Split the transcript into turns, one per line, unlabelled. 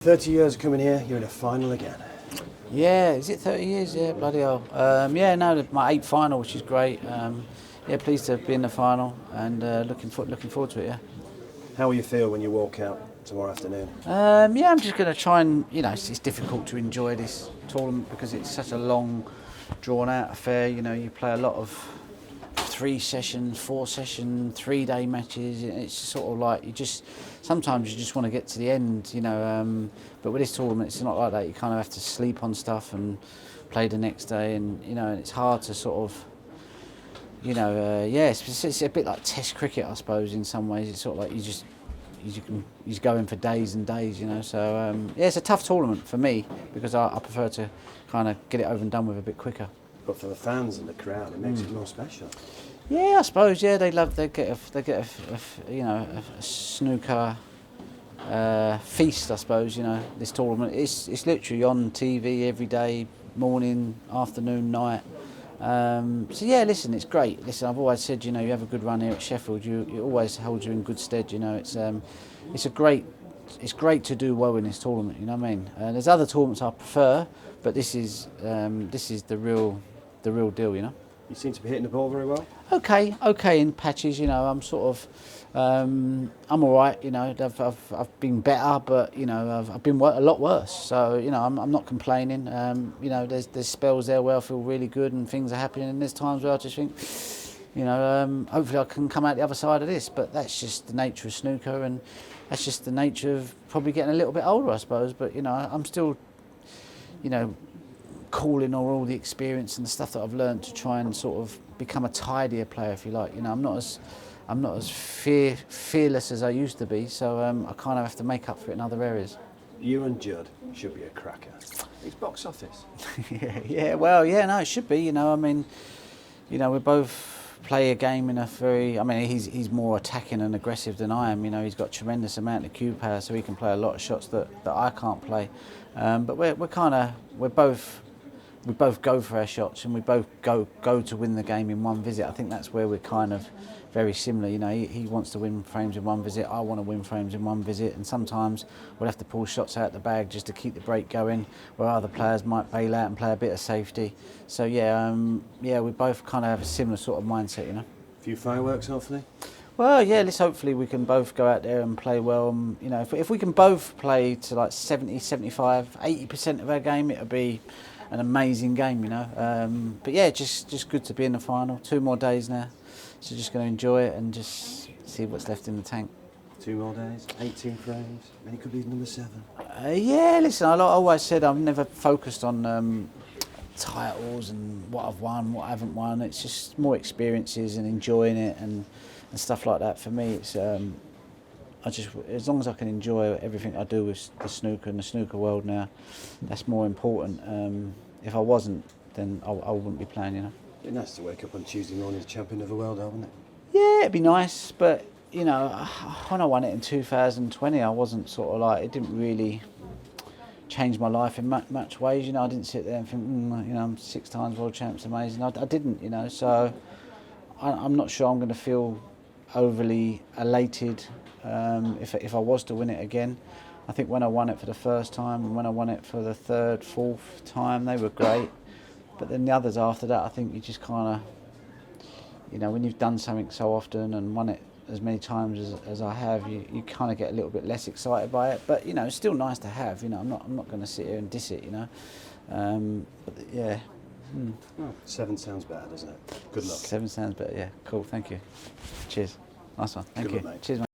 30 years coming here, you're in a final again.
Yeah, is it 30 years? Yeah, bloody hell. Yeah, no, my 8th final, which is great. Yeah, pleased to be in the final and looking forward to it. Yeah.
How will you feel when you walk out tomorrow afternoon?
Yeah, I'm just going to try and it's difficult to enjoy this tournament because it's such a long, drawn-out affair. You play a lot of 3 sessions, 4 session, 3-day matches. It's sort of like sometimes you just want to get to the end, but with this tournament it's not like that. You kind of have to sleep on stuff and play the next day, and and it's hard to sort of it's a bit like Test cricket, I suppose, in some ways. It's sort of like you just go in for days and days, so yeah, it's a tough tournament for me because I prefer to kind of get it over and done with a bit quicker.
But for the fans and the crowd, it makes it more special.
Yeah, I suppose. Yeah, they get a snooker feast. I suppose this tournament. It's literally on TV every day, morning, afternoon, night. So yeah, listen, it's great. Listen, I've always said, you have a good run here at Sheffield. It always holds you in good stead. It's great to do well in this tournament. You know what I mean? There's other tournaments I prefer, but this is the real deal.
You seem to be hitting the ball very well.
Okay in patches. I'm sort of, I'm all right. I've been better, but I've been a lot worse. So I'm not complaining. There's spells there where I feel really good and things are happening, and there's times where I just think, hopefully I can come out the other side of this. But that's just the nature of snooker, and that's just the nature of probably getting a little bit older, I suppose. But I'm still, calling all the experience and the stuff that I've learned to try and sort of become a tidier player, if you like. I'm not as fearless as I used to be, so I kind of have to make up for it in other areas.
You and Judd should be a cracker. It's box office.
Well, no, it should be. We both play a game in a very. He's more attacking and aggressive than I am. He's got a tremendous amount of cue power, so he can play a lot of shots that I can't play. But we both go for our shots, and we both go to win the game in one visit. I think that's where we're kind of very similar. He wants to win frames in one visit. I want to win frames in one visit, and sometimes we'll have to pull shots out the bag just to keep the break going, where other players might bail out and play a bit of safety. So we both kind of have a similar sort of mindset.
A few fireworks, hopefully.
Well, yeah, hopefully we can both go out there and play well. If we can both play to like 70, 75, 80% of our game, it'll be an amazing game, But yeah, just good to be in the final. 2 more days now, so just going to enjoy it and just see what's left in the tank.
2 more days, 18 frames, and it could be number 7.
Yeah, listen, I always said I've never focused on titles and what I've won, what I haven't won. It's just more experiences and enjoying it and stuff like that. For me, it's as long as I can enjoy everything I do with the snooker and the snooker world now, that's more important. If I wasn't, then I wouldn't be playing.
It'd be nice to wake up on Tuesday morning as champion of the world, wouldn't it?
Yeah, it'd be nice, but when I won it in 2020, I wasn't sort of like, it didn't really change my life in much ways. I didn't sit there and think, I'm 6 times world champ, it's amazing. I didn't, so I'm not sure I'm going to feel overly elated if I was to win it again. I think when I won it for the first time and when I won it for the 3rd, 4th time, they were great. But then the others after that, I think you just kind of, when you've done something so often and won it as many times as I have, you kind of get a little bit less excited by it. But it's still nice to have. I'm not going to sit here and diss it. But yeah.
Well, 7 sounds better, doesn't it? Good luck.
7 sounds better. Yeah. Cool. Thank you. Cheers. Nice one. Thank you.
Good luck, mate.
Cheers, mate.